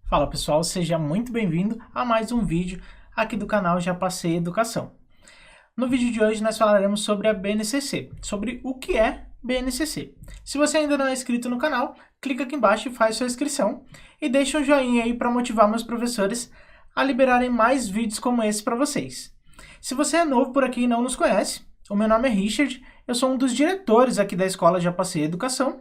Fala pessoal, seja muito bem-vindo a mais um vídeo aqui do canal Já Passei Educação. No vídeo de hoje nós falaremos sobre a BNCC, sobre o que é BNCC. Se você ainda não é inscrito no canal, clica aqui embaixo e faz sua inscrição e deixa um joinha aí para motivar meus professores a liberarem mais vídeos como esse para vocês. Se você é novo por aqui e não nos conhece, o meu nome é Richard, eu sou um dos diretores aqui da Escola Já Passei Educação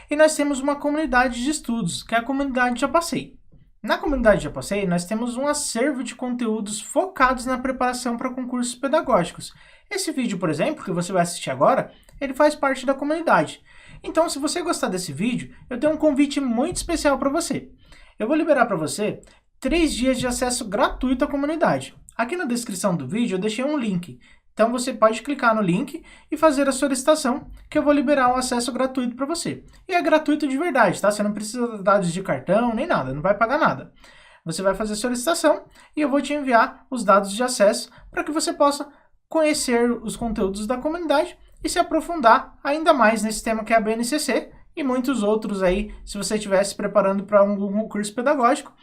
e nós temos uma comunidade de estudos, que é a comunidade Já Passei. Na comunidade Já Passei, nós temos um acervo de conteúdos focados na preparação para concursos pedagógicos. Esse vídeo, por exemplo, que você vai assistir agora, ele faz parte da comunidade. Então, se você gostar desse vídeo, eu tenho um convite muito especial para você. Eu vou liberar para você 3 dias de acesso gratuito à comunidade. Aqui na descrição do vídeo eu deixei um link. Então você pode clicar no link e fazer a solicitação, que eu vou liberar um acesso gratuito para você. E é gratuito de verdade, tá? Você não precisa de dados de cartão, nem nada, não vai pagar nada. Você vai fazer a solicitação e eu vou te enviar os dados de acesso para que você possa conhecer os conteúdos da comunidade e se aprofundar ainda mais nesse tema que é a BNCC e muitos outros aí, se você estiver se preparando para algum concurso pedagógico.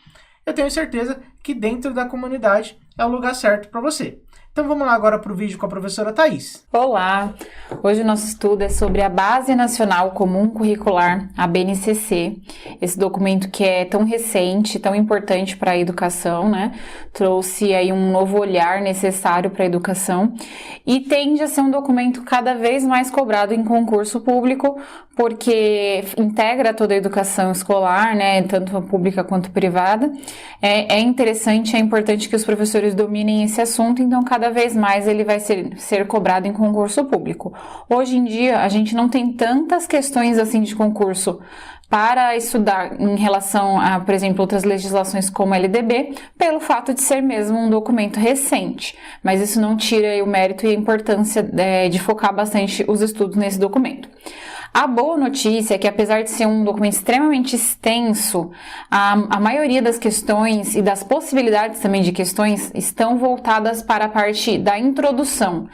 Eu tenho certeza que dentro da comunidade é o lugar certo para você. Então vamos lá agora para o vídeo com a professora Thaís. Olá! Hoje o nosso estudo é sobre a Base Nacional Comum Curricular, a BNCC. Esse documento que é tão recente, tão importante para a educação, né? Trouxe aí um novo olhar necessário para a educação e tende a ser um documento cada vez mais cobrado em concurso público, porque integra toda a educação escolar, né? Tanto a pública quanto a privada. É interessante, é importante que os professores dominem esse assunto, então cada vez mais ele vai ser cobrado em concurso público. Hoje em dia, a gente não tem tantas questões assim de concurso para estudar em relação a, por exemplo, outras legislações como a LDB, pelo fato de ser mesmo um documento recente. Mas isso não tira o mérito e a importância de focar bastante os estudos nesse documento. A boa notícia é que, apesar de ser um documento extremamente extenso, a maioria das questões e das possibilidades também de questões estão voltadas para a parte da introdução,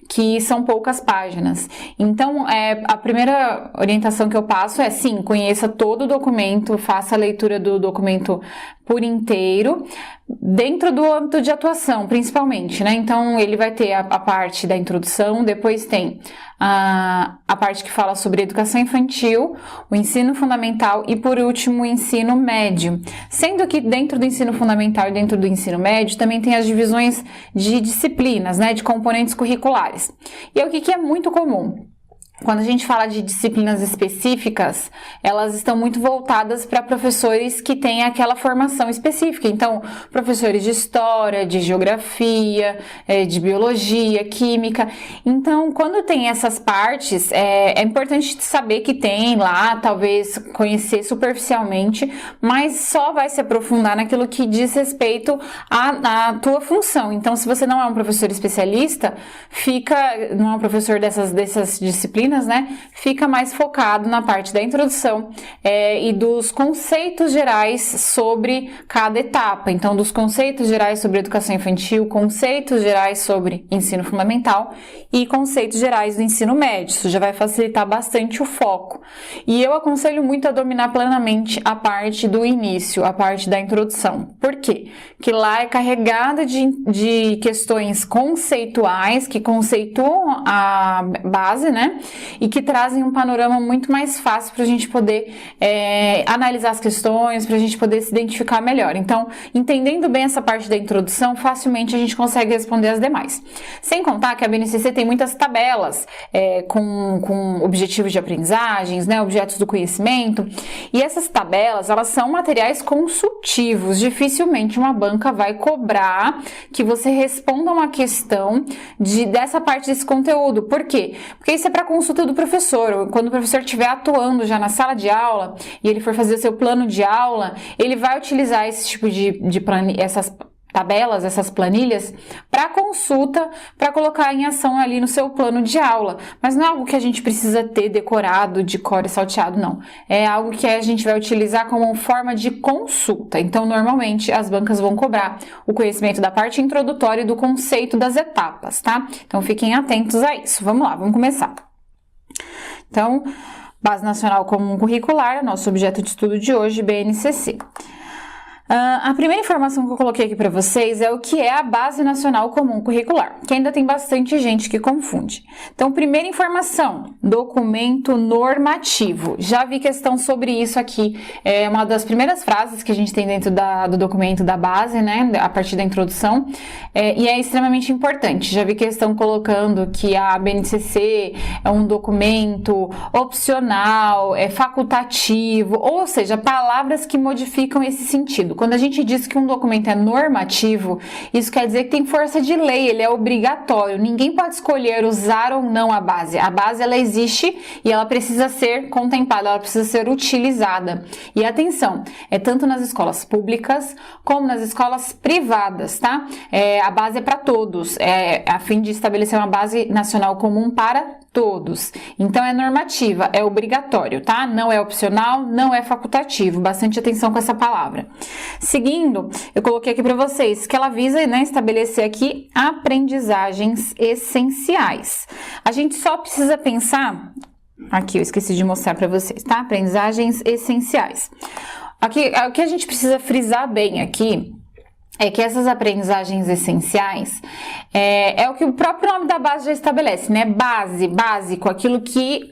que são poucas páginas. Então, a primeira orientação que eu passo é, sim, conheça todo o documento, faça a leitura do documento por inteiro, dentro do âmbito de atuação, principalmente, né? Então, ele vai ter a parte da introdução, depois tem a parte que fala sobre educação infantil, o ensino fundamental e, por último, o ensino médio. Sendo que dentro do ensino fundamental e dentro do ensino médio também tem as divisões de disciplinas, né? De componentes curriculares. E o que é muito comum? Quando a gente fala de disciplinas específicas, elas estão muito voltadas para professores que têm aquela formação específica. Então, professores de história, de geografia, de biologia, química. Então, quando tem essas partes, é importante saber que tem lá, talvez conhecer superficialmente, mas só vai se aprofundar naquilo que diz respeito à tua função. Então, se você não é um professor especialista, não é um professor dessas disciplinas, né, fica mais focado na parte da introdução e dos conceitos gerais sobre cada etapa. Então, dos conceitos gerais sobre educação infantil, conceitos gerais sobre ensino fundamental e conceitos gerais do ensino médio. Isso já vai facilitar bastante o foco. E eu aconselho muito a dominar plenamente a parte do início, a parte da introdução. Por quê? Porque lá é carregada de questões conceituais, que conceituam a base, né? E que trazem um panorama muito mais fácil para a gente poder analisar as questões, para a gente poder se identificar melhor. Então, entendendo bem essa parte da introdução, facilmente a gente consegue responder as demais. Sem contar que a BNCC tem muitas tabelas com objetivos de aprendizagens, né, objetos do conhecimento, e essas tabelas, elas são materiais consultivos. Dificilmente uma banca vai cobrar que você responda uma questão dessa parte desse conteúdo. Por quê? Porque isso é para consulta do professor. Quando o professor estiver atuando já na sala de aula e ele for fazer o seu plano de aula, ele vai utilizar esse tipo essas tabelas, essas planilhas, para consulta, para colocar em ação ali no seu plano de aula. Mas não é algo que a gente precisa ter decorado, de cor e salteado, não. É algo que a gente vai utilizar como forma de consulta. Então, normalmente, as bancas vão cobrar o conhecimento da parte introdutória e do conceito das etapas, tá? Então, fiquem atentos a isso. Vamos lá, vamos começar. Então, Base Nacional Comum Curricular, nosso objeto de estudo de hoje, BNCC. A primeira informação que eu coloquei aqui para vocês é o que é a Base Nacional Comum Curricular, que ainda tem bastante gente que confunde. Então, primeira informação, documento normativo. Já vi questão sobre isso aqui, é uma das primeiras frases que a gente tem dentro do documento da base, né, a partir da introdução, e é extremamente importante. Já vi questão colocando que a BNCC é um documento opcional, é facultativo, ou seja, palavras que modificam esse sentido. Quando a gente diz que um documento é normativo, isso quer dizer que tem força de lei, ele é obrigatório. Ninguém pode escolher usar ou não a base. A base, ela existe e ela precisa ser contemplada, ela precisa ser utilizada. E atenção, é tanto nas escolas públicas como nas escolas privadas, tá? A base é para todos, a fim de estabelecer uma base nacional comum para todos. Então, é normativa, é obrigatório, tá? Não é opcional, não é facultativo. Bastante atenção com essa palavra. Seguindo, eu coloquei aqui para vocês que ela visa, né, estabelecer aqui aprendizagens essenciais. A gente só precisa pensar... Aqui, eu esqueci de mostrar para vocês, tá? Aprendizagens essenciais. Aqui, o que a gente precisa frisar bem aqui é que essas aprendizagens essenciais é o que o próprio nome da base já estabelece, né? Básico, aquilo que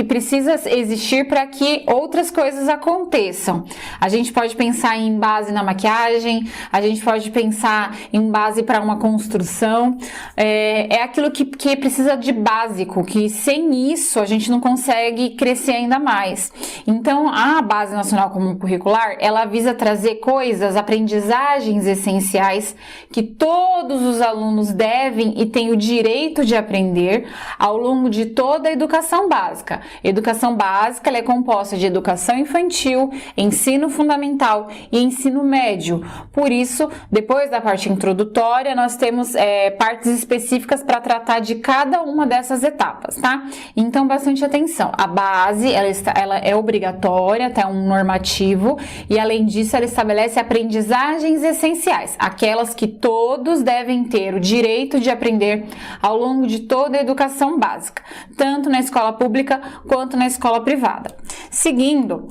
precisa existir para que outras coisas aconteçam. A gente pode pensar em base na maquiagem, a gente pode pensar em base para uma construção, é aquilo que precisa de básico, que sem isso a gente não consegue crescer ainda mais. Então, a Base Nacional Comum Curricular, ela visa trazer coisas, aprendizagens essenciais que todos os alunos devem e têm o direito de aprender ao longo de toda a educação básica. Educação básica, ela é composta de educação infantil, ensino fundamental e ensino médio. Por isso, depois da parte introdutória, nós temos partes específicas para tratar de cada uma dessas etapas, tá? Então, bastante atenção. A base, ela é obrigatória, tá? É um normativo, e além disso, ela estabelece aprendizagens essenciais, aquelas que todos devem ter o direito de aprender ao longo de toda a educação básica, tanto na escola pública quanto na escola privada. Seguindo,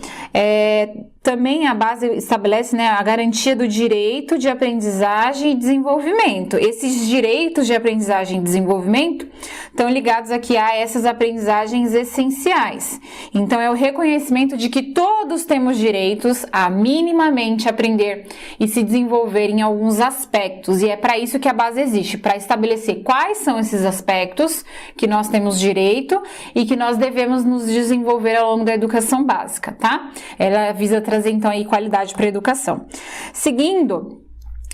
também a base estabelece, né, a garantia do direito de aprendizagem e desenvolvimento. Esses direitos de aprendizagem e desenvolvimento estão ligados aqui a essas aprendizagens essenciais. Então, é o reconhecimento de que todos temos direitos a minimamente aprender e se desenvolver em alguns aspectos. E é para isso que a base existe, para estabelecer quais são esses aspectos que nós temos direito e que nós devemos nos desenvolver ao longo da educação básica, tá? Ela visa trazer então aí qualidade para a educação. Seguindo,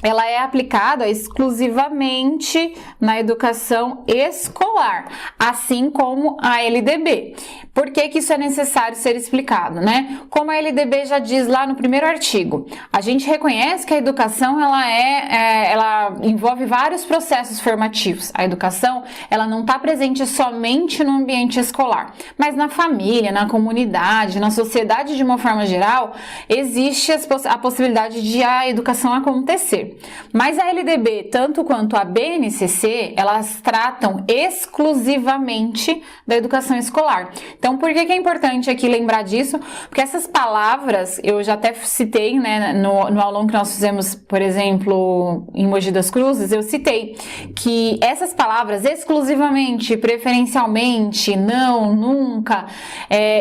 ela é aplicada exclusivamente na educação escolar, assim como a LDB. Por que que isso é necessário ser explicado, né? Como a LDB já diz lá no primeiro artigo, a gente reconhece que a educação ela envolve vários processos formativos. A educação, ela não está presente somente no ambiente escolar, mas na família, na comunidade, na sociedade de uma forma geral, existe a possibilidade de a educação acontecer. Mas a LDB, tanto quanto a BNCC, elas tratam exclusivamente da educação escolar. Então, por que é importante aqui lembrar disso? Porque essas palavras, eu já até citei, né, no aulão que nós fizemos, por exemplo, em Mogi das Cruzes, eu citei que essas palavras exclusivamente, preferencialmente, não, nunca,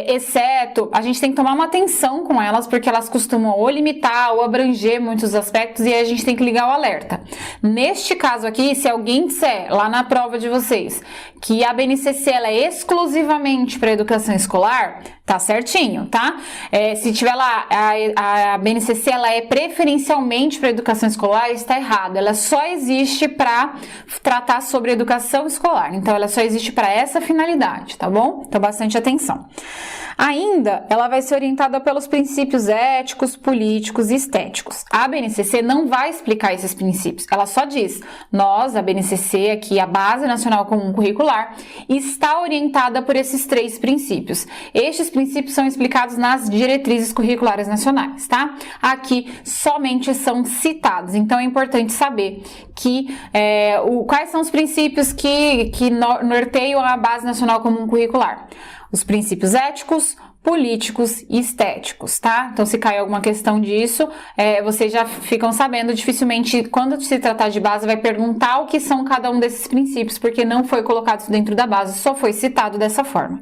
exceto, a gente tem que tomar uma atenção com elas, porque elas costumam ou limitar ou abranger muitos aspectos e a gente tem que ligar o alerta. Neste caso aqui, se alguém disser lá na prova de vocês que a BNCC ela é exclusivamente para educação escolar, tá certinho, tá? Se tiver lá a BNCC ela é preferencialmente para educação escolar, está errado. Ela só existe para tratar sobre educação escolar. Então ela só existe para essa finalidade, tá bom? Então bastante atenção. Ainda, ela vai ser orientada pelos princípios éticos, políticos e estéticos. A BNCC não vai explicar esses princípios. Ela só diz, nós, a BNCC, aqui, a Base Nacional Comum Curricular, está orientada por esses 3 princípios. Estes princípios são explicados nas diretrizes curriculares nacionais, tá? Aqui, somente são citados. Então, é importante saber que quais são os princípios que norteiam a Base Nacional Comum Curricular. Os princípios éticos, políticos e estéticos, tá? Então, se cair alguma questão disso, vocês já ficam sabendo, dificilmente, quando se tratar de base, vai perguntar o que são cada um desses princípios, porque não foi colocado isso dentro da base, só foi citado dessa forma.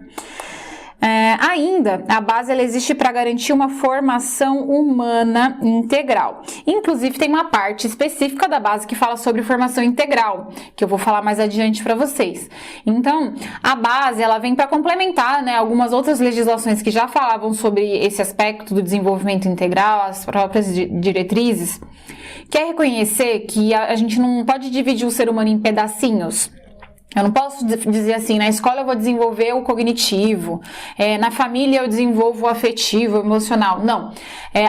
Ainda, a base ela existe para garantir uma formação humana integral. Inclusive, tem uma parte específica da base que fala sobre formação integral, que eu vou falar mais adiante para vocês. Então, a base ela vem para complementar, né, algumas outras legislações que já falavam sobre esse aspecto do desenvolvimento integral, as próprias diretrizes. Quer reconhecer que a gente não pode dividir o ser humano em pedacinhos. Eu não posso dizer assim, na escola eu vou desenvolver o cognitivo, na família eu desenvolvo o afetivo, o emocional. Não,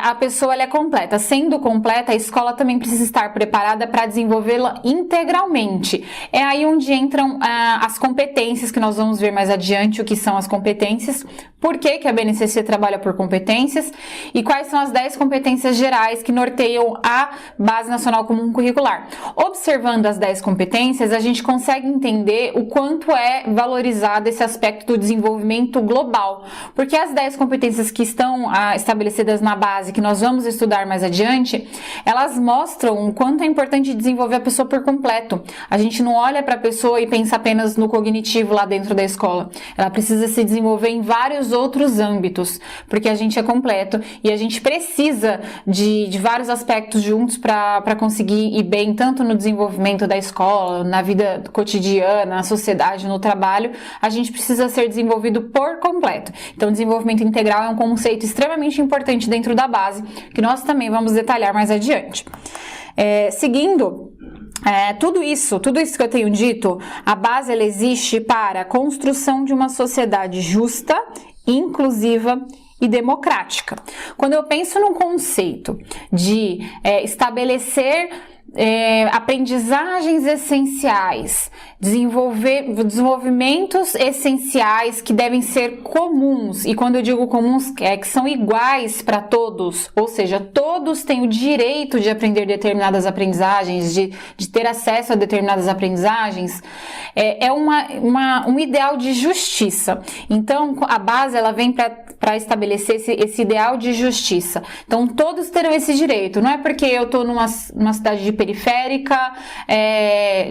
a pessoa ela é completa. Sendo completa, a escola também precisa estar preparada para desenvolvê-la integralmente. É aí onde entram as competências, que nós vamos ver mais adiante o que são as competências, por que a BNCC trabalha por competências e quais são as 10 competências gerais que norteiam a Base Nacional Comum Curricular. Observando as 10 competências, a gente consegue entender o quanto é valorizado esse aspecto do desenvolvimento global, porque as 10 competências que estão estabelecidas na base, que nós vamos estudar mais adiante, elas mostram o quanto é importante desenvolver a pessoa por completo. A gente não olha para a pessoa e pensa apenas no cognitivo lá dentro da escola, ela precisa se desenvolver em vários outros âmbitos, porque a gente é completo e a gente precisa de vários aspectos juntos para conseguir ir bem, tanto no desenvolvimento da escola, na vida cotidiana, na sociedade, no trabalho, a gente precisa ser desenvolvido por completo. Então, desenvolvimento integral é um conceito extremamente importante dentro da base, que nós também vamos detalhar mais adiante. Seguindo, tudo isso que eu tenho dito, a base ela existe para a construção de uma sociedade justa, inclusiva e democrática. Quando eu penso no conceito de estabelecer aprendizagens essenciais, desenvolvimentos essenciais que devem ser comuns, e quando eu digo comuns, que são iguais para todos, ou seja, todos têm o direito de aprender determinadas aprendizagens, de ter acesso a determinadas aprendizagens, um ideal de justiça. Então, a base ela vem para estabelecer esse ideal de justiça. Então, todos terão esse direito. Não é porque eu estou numa cidade periférica,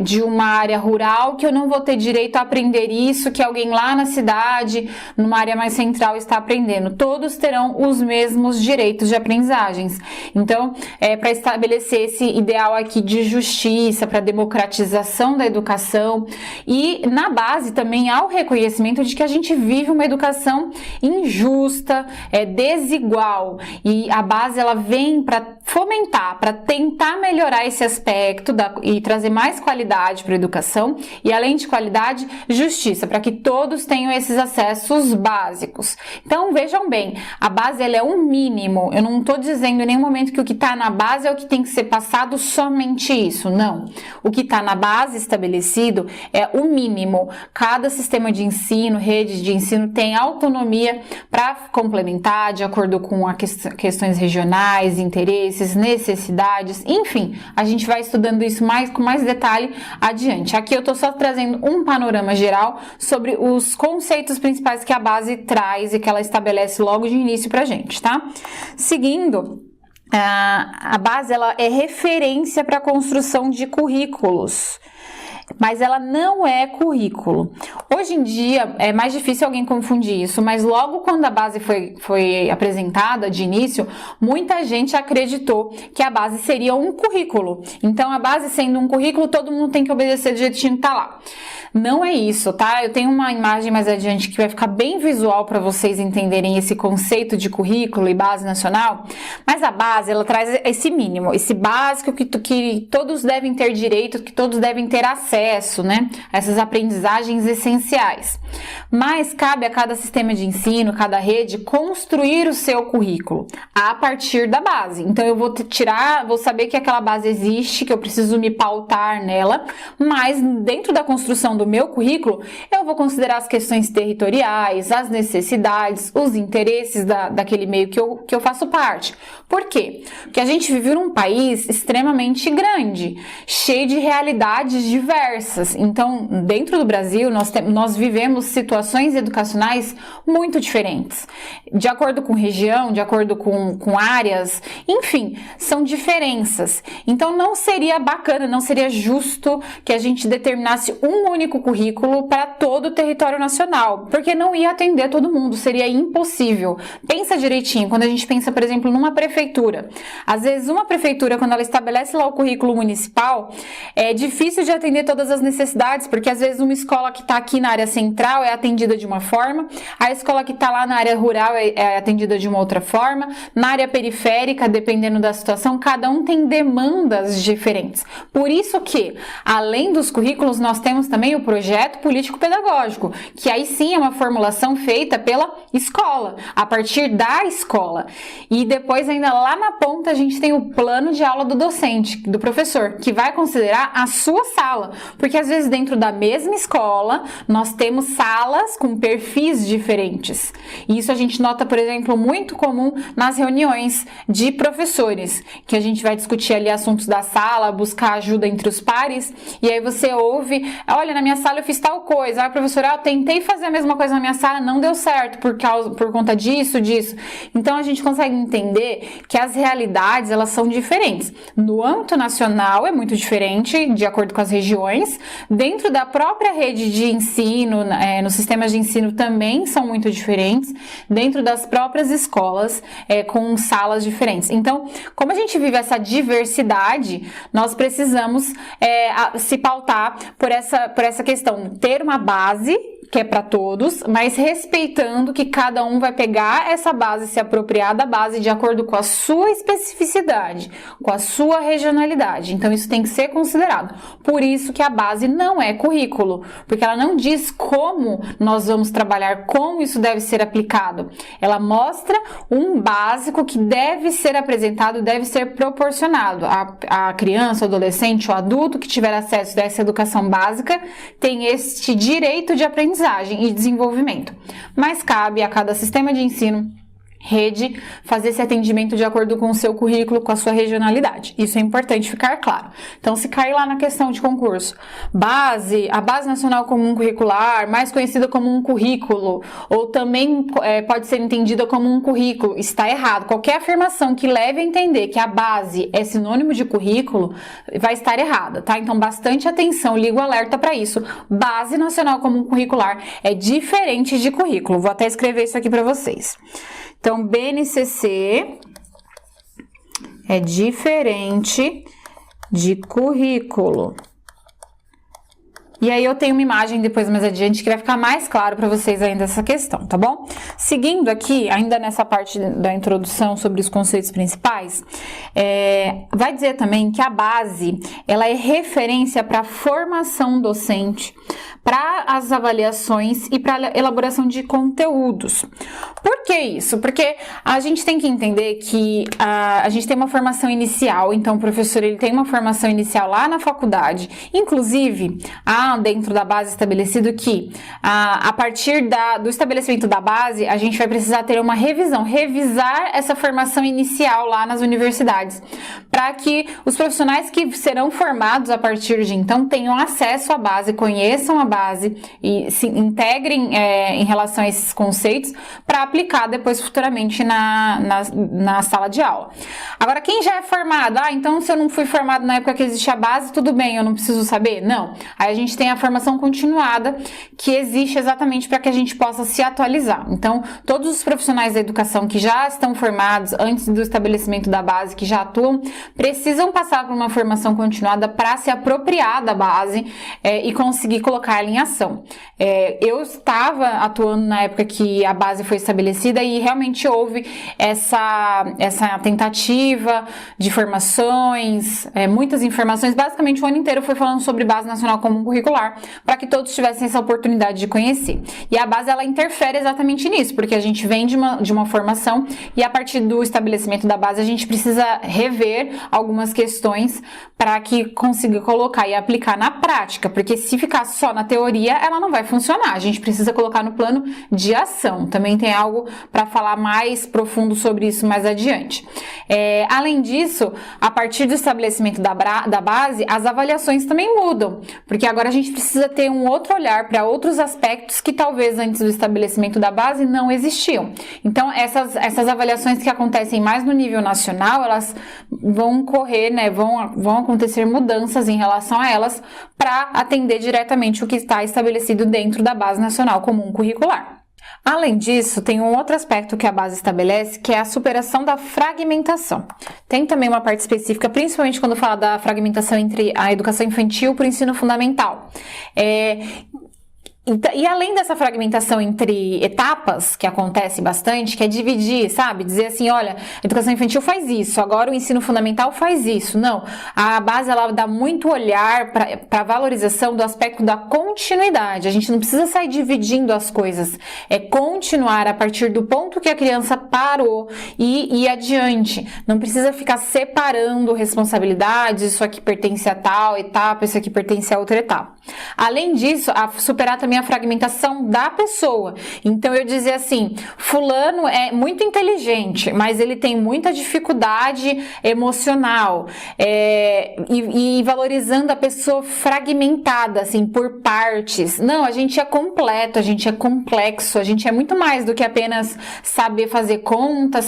de uma área rural, que eu não vou ter direito a aprender isso que alguém lá na cidade, numa área mais central, está aprendendo. Todos terão os mesmos direitos de aprendizagens. Então, para estabelecer esse ideal aqui de justiça, para democratização da educação, e na base também há o reconhecimento de que a gente vive uma educação injusta, desigual, e a base ela vem para fomentar, para tentar melhorar esse aspecto e trazer mais qualidade para a educação, e além de qualidade, justiça, para que todos tenham esses acessos básicos. Então, vejam bem, a base ela é um mínimo. Eu não estou dizendo em nenhum momento que o que está na base é o que tem que ser passado, somente isso, não. O que está na base estabelecido é o mínimo. Cada sistema de ensino, rede de ensino, tem autonomia para complementar de acordo com questões regionais, interesses, necessidades, enfim, a gente vai estudando isso com mais detalhe adiante. Aqui eu estou só trazendo um panorama geral sobre os conceitos principais que a base traz e que ela estabelece logo de início pra gente, tá? Seguindo, a base ela é referência para a construção de currículos, mas ela não é currículo. Hoje em dia é mais difícil alguém confundir isso, mas logo quando a base foi apresentada de início, muita gente acreditou que a base seria um currículo. Então, a base sendo um currículo, todo mundo tem que obedecer do jeitinho que tá lá. Não é isso, tá? Eu tenho uma imagem mais adiante que vai ficar bem visual para vocês entenderem esse conceito de currículo e base nacional, mas a base, ela traz esse mínimo, esse básico que todos devem ter direito, que todos devem ter acesso, né? Essas aprendizagens essenciais. Mas cabe a cada sistema de ensino, cada rede, construir o seu currículo a partir da base. Então, eu vou saber que aquela base existe, que eu preciso me pautar nela, mas dentro da construção do meu currículo, eu vou considerar as questões territoriais, as necessidades, os interesses daquele meio que eu faço parte. Por quê? Porque a gente vive num país extremamente grande, cheio de realidades diversas. Então, dentro do Brasil, nós vivemos situações educacionais muito diferentes. De acordo com região, de acordo com áreas, enfim, são diferenças. Então, não seria bacana, não seria justo que a gente determinasse um único currículo para todo o território nacional, porque não ia atender todo mundo, seria impossível. Pensa direitinho, quando a gente pensa, por exemplo, numa prefeitura. Às vezes, uma prefeitura, quando ela estabelece lá o currículo municipal, é difícil de atender todas as necessidades, porque às vezes uma escola que está aqui na área central é atendida de uma forma, a escola que está lá na área rural é atendida de uma outra forma, na área periférica, dependendo da situação, cada um tem demandas diferentes. Por isso que, além dos currículos, nós temos também o projeto político-pedagógico, que aí sim é uma formulação feita pela escola, a partir da escola. E depois, ainda lá na ponta, a gente tem o plano de aula do docente, do professor, que vai considerar a sua sala, porque às vezes dentro da mesma escola, nós temos salas com perfis diferentes. E isso a gente nota, por exemplo, muito comum nas reuniões de professores, que a gente vai discutir ali assuntos da sala, buscar ajuda entre os pares, e aí você ouve, olha, na minha sala eu fiz tal coisa, professora, eu tentei fazer a mesma coisa na minha sala, não deu certo por conta disso. Então a gente consegue entender que as realidades, elas são diferentes. No âmbito nacional é muito diferente, de acordo com as regiões, dentro da própria rede de ensino, nos sistemas de ensino também são muito diferentes, dentro das próprias escolas, com salas diferentes. Então, como a gente vive essa diversidade, nós precisamos se pautar por essa questão, ter uma base que é para todos, mas respeitando que cada um vai pegar essa base, se apropriar da base de acordo com a sua especificidade, com a sua regionalidade. Então, isso tem que ser considerado. Por isso que a base não é currículo, porque ela não diz como nós vamos trabalhar, como isso deve ser aplicado. Ela mostra um básico que deve ser apresentado, deve ser proporcionado. A criança, o adolescente, o adulto que tiver acesso a essa educação básica tem este direito de aprendizagem e desenvolvimento, mas cabe a cada sistema de ensino, rede, fazer esse atendimento de acordo com o seu currículo, com a sua regionalidade. Isso é importante ficar claro. Então, se cair lá na questão de concurso, a Base Nacional Comum Curricular, mais conhecida como um currículo, ou também pode ser entendida como um currículo, está errado. Qualquer afirmação que leve a entender que a base é sinônimo de currículo, vai estar errada, tá? Então, bastante atenção, liga o alerta para isso. Base Nacional Comum Curricular é diferente de currículo. Vou até escrever isso aqui para vocês. Então, BNCC é diferente de currículo. E aí eu tenho uma imagem depois mais adiante que vai ficar mais claro para vocês ainda essa questão, tá bom? Seguindo aqui, ainda nessa parte da introdução sobre os conceitos principais, vai dizer também que a base, ela é referência para a formação docente, para as avaliações e para a elaboração de conteúdos. Por que isso? Porque a gente tem que entender que a gente tem uma formação inicial, então o professor ele tem uma formação inicial lá na faculdade, inclusive dentro da base estabelecido que a partir do estabelecimento da base, a gente vai precisar ter uma revisar essa formação inicial lá nas universidades, para que os profissionais que serão formados a partir de então tenham acesso à base, conheçam a base e se integrem em relação a esses conceitos para aplicar depois futuramente na sala de aula. Agora, quem já é formado, então se eu não fui formado na época que existia a base, tudo bem, eu não preciso saber? Não. Aí a gente tem a formação continuada que existe exatamente para que a gente possa se atualizar. Então, todos os profissionais da educação que já estão formados antes do estabelecimento da base, que já atuam, precisam passar por uma formação continuada para se apropriar da base e conseguir colocar ela em ação. Eu estava atuando na época que a base foi estabelecida e realmente houve essa tentativa de formações, muitas informações, basicamente o ano inteiro foi falando sobre Base Nacional Comum Curricular, para que todos tivessem essa oportunidade de conhecer. E a base, ela interfere exatamente nisso, porque a gente vem de uma formação e a partir do estabelecimento da base a gente precisa rever algumas questões para que consiga colocar e aplicar na prática, porque se ficar só na teoria, ela não vai funcionar. A gente precisa colocar no plano de ação. Também tem algo para falar mais profundo sobre isso mais adiante. Além disso, a partir do estabelecimento da base, as avaliações também mudam, porque agora a gente precisa ter um outro olhar para outros aspectos que talvez antes do estabelecimento da base não existiam. Então, essas avaliações que acontecem mais no nível nacional, elas vão correr, né, vão acontecer mudanças em relação a elas para atender diretamente o que está estabelecido dentro da Base Nacional Comum Curricular. Além disso, tem um outro aspecto que a base estabelece, que é a superação da fragmentação. Tem também uma parte específica, principalmente quando fala da fragmentação entre a educação infantil para o ensino fundamental. E além dessa fragmentação entre etapas, que acontece bastante, que é dividir, sabe? Dizer assim, olha, a educação infantil faz isso, agora o ensino fundamental faz isso. Não, a base ela dá muito olhar para a valorização do aspecto da continuidade. A gente não precisa sair dividindo as coisas, é continuar a partir do ponto que a criança parou e ir adiante. Não precisa ficar separando responsabilidades, isso aqui pertence a tal etapa, isso aqui pertence a outra etapa. Além disso, superar também a fragmentação da pessoa. Então, eu dizer assim, fulano é muito inteligente, mas ele tem muita dificuldade emocional, e valorizando a pessoa fragmentada, assim, por partes. Não, a gente é completo, a gente é complexo, a gente é muito mais do que apenas saber fazer conta,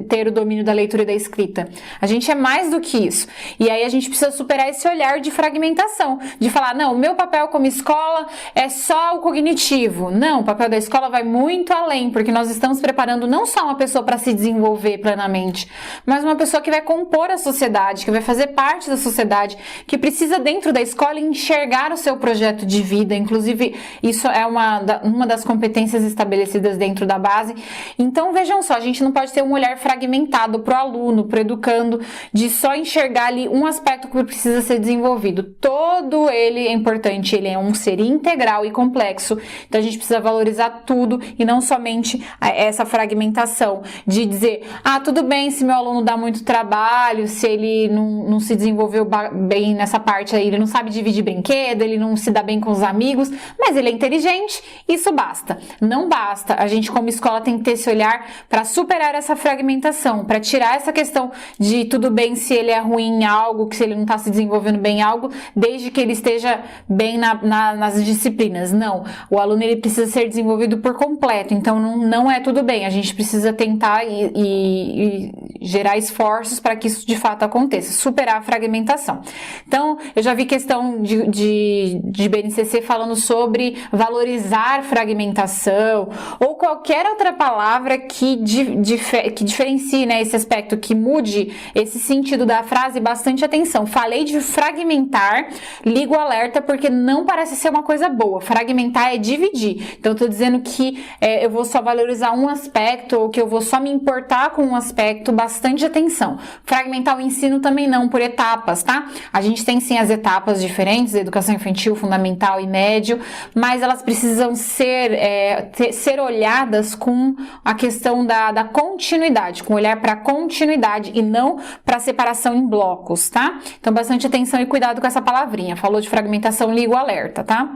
ter o domínio da leitura e da escrita. A gente é mais do que isso. E aí a gente precisa superar esse olhar de fragmentação, de falar, não, o meu papel como escola é só o cognitivo. Não, o papel da escola vai muito além, porque nós estamos preparando não só uma pessoa para se desenvolver plenamente, mas uma pessoa que vai compor a sociedade, que vai fazer parte da sociedade, que precisa dentro da escola enxergar o seu projeto de vida. Inclusive, isso é uma das competências estabelecidas dentro da base. Então, vejam só, a gente não pode ter um olhar fragmentado para o aluno, para o educando, de só enxergar ali um aspecto que precisa ser desenvolvido. Todo ele é importante, ele é um ser integral e complexo, então a gente precisa valorizar tudo e não somente essa fragmentação de dizer, tudo bem se meu aluno dá muito trabalho, se ele não se desenvolveu bem nessa parte aí, ele não sabe dividir brinquedo, ele não se dá bem com os amigos, mas ele é inteligente, isso basta. Não basta, a gente como escola tem que ter esse olhar para superar essa fragmentação, para tirar essa questão de tudo bem se ele é ruim em algo, que se ele não está se desenvolvendo bem em algo, desde que ele esteja bem nas disciplinas. Não, o aluno ele precisa ser desenvolvido por completo, então não é tudo bem, a gente precisa tentar e gerar esforços para que isso de fato aconteça, superar a fragmentação. Então, eu já vi questão de BNCC falando sobre valorizar fragmentação, ou qualquer outra palavra que diferencie, né, esse aspecto, que mude esse sentido da frase. Bastante atenção, falei de fragmentar, ligo o alerta, porque não parece ser uma coisa boa. Fragmentar é dividir. Então, eu tô dizendo que eu vou só valorizar um aspecto, ou que eu vou só me importar com um aspecto. Bastante atenção. Fragmentar o ensino também não, por etapas, tá? A gente tem sim as etapas diferentes, educação infantil, fundamental e médio, mas elas precisam ser olhadas com a questão da continuidade, com olhar para a continuidade e não para separação em blocos, tá? Então, bastante atenção e cuidado com essa palavrinha. Falou de fragmentação, liga o alerta, tá?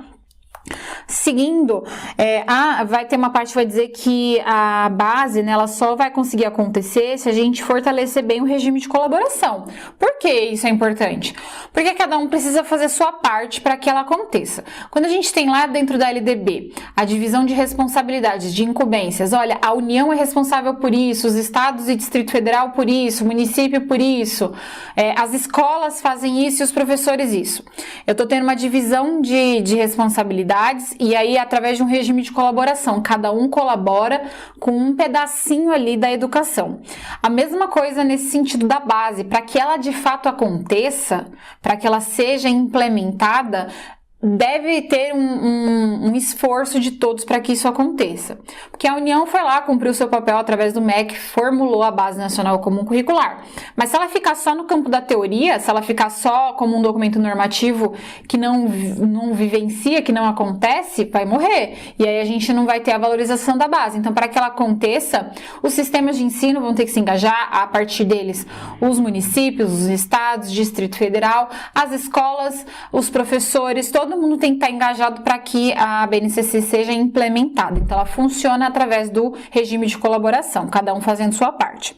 Seguindo, vai ter uma parte que vai dizer que a base, né, ela só vai conseguir acontecer se a gente fortalecer bem o regime de colaboração. Por que isso é importante? Porque cada um precisa fazer sua parte para que ela aconteça. Quando a gente tem lá dentro da LDB a divisão de responsabilidades, de incumbências, olha, a União é responsável por isso, os estados e Distrito Federal por isso, o município por isso, as escolas fazem isso e os professores isso. Eu tô tendo uma divisão de responsabilidades, e aí através de um regime de colaboração, cada um colabora com um pedacinho ali da educação. A mesma coisa nesse sentido da base, para que ela de fato aconteça, para que ela seja implementada, deve ter um esforço de todos para que isso aconteça. Porque a União foi lá, cumpriu seu papel através do MEC, formulou a Base Nacional Comum Curricular. Mas se ela ficar só no campo da teoria, se ela ficar só como um documento normativo que não vivencia, que não acontece, vai morrer. E aí a gente não vai ter a valorização da base. Então, para que ela aconteça, os sistemas de ensino vão ter que se engajar, a partir deles, os municípios, os estados, Distrito Federal, as escolas, os professores, todo todo mundo tem que estar engajado para que a BNCC seja implementada. Então, ela funciona através do regime de colaboração, cada um fazendo sua parte.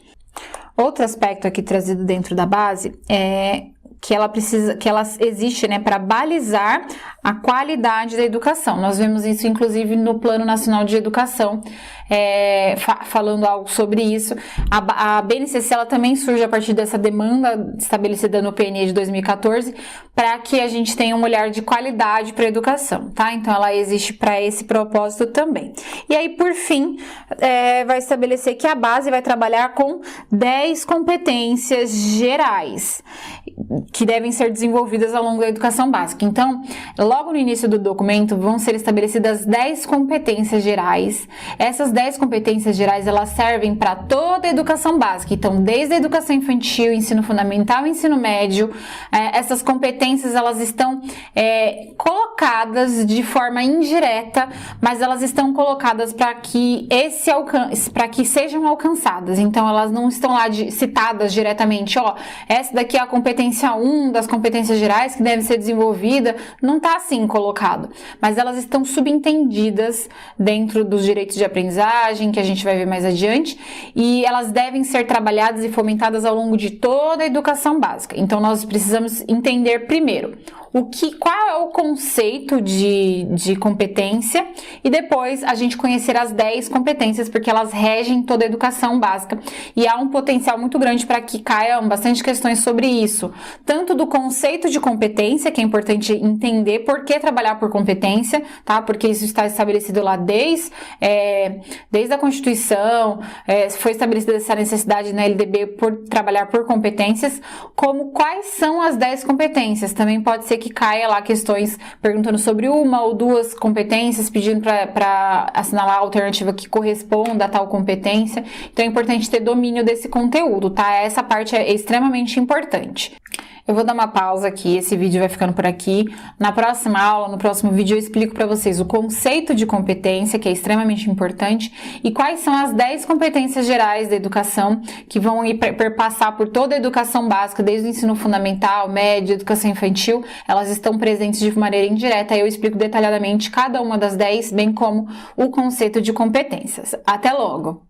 Outro aspecto aqui trazido dentro da base é que ela existe, né, para balizar a qualidade da educação. Nós vemos isso, inclusive, no Plano Nacional de Educação, falando algo sobre isso. A BNCC, ela também surge a partir dessa demanda estabelecida no PNE de 2014, para que a gente tenha um olhar de qualidade para a educação, tá? Então, ela existe para esse propósito também. E aí, por fim, vai estabelecer que a base vai trabalhar com 10 competências gerais, que devem ser desenvolvidas ao longo da educação básica. Então, logo no início do documento, vão ser estabelecidas 10 competências gerais. Essas 10 competências gerais, elas servem para toda a educação básica. Então, desde a educação infantil, ensino fundamental, ensino médio, essas competências, elas estão colocadas de forma indireta, mas elas estão colocadas para que sejam alcançadas. Então, elas não estão lá citadas diretamente, essa daqui é a competência 1 das competências gerais que deve ser desenvolvida, não está assim colocado, mas elas estão subentendidas dentro dos direitos de aprendizagem, que a gente vai ver mais adiante, e elas devem ser trabalhadas e fomentadas ao longo de toda a educação básica. Então, nós precisamos entender primeiro qual é o conceito de competência e depois a gente conhecer as 10 competências, porque elas regem toda a educação básica e há um potencial muito grande para que caiam bastante questões sobre isso, tanto do conceito de competência, que é importante entender por que trabalhar por competência, tá? Porque isso está estabelecido lá desde a Constituição, foi estabelecida essa necessidade na LDB por trabalhar por competências, como quais são as 10 competências. Também pode ser que caia lá questões perguntando sobre uma ou duas competências, pedindo para assinalar a alternativa que corresponda a tal competência. Então é importante ter domínio desse conteúdo, tá? Essa parte é extremamente importante. Eu vou dar uma pausa aqui, esse vídeo vai ficando por aqui. Na próxima aula, no próximo vídeo, eu explico para vocês o conceito de competência, que é extremamente importante, e quais são as 10 competências gerais da educação que vão perpassar por toda a educação básica, desde o ensino fundamental, médio, educação infantil. Elas estão presentes de maneira indireta, eu explico detalhadamente cada uma das 10, bem como o conceito de competências. Até logo!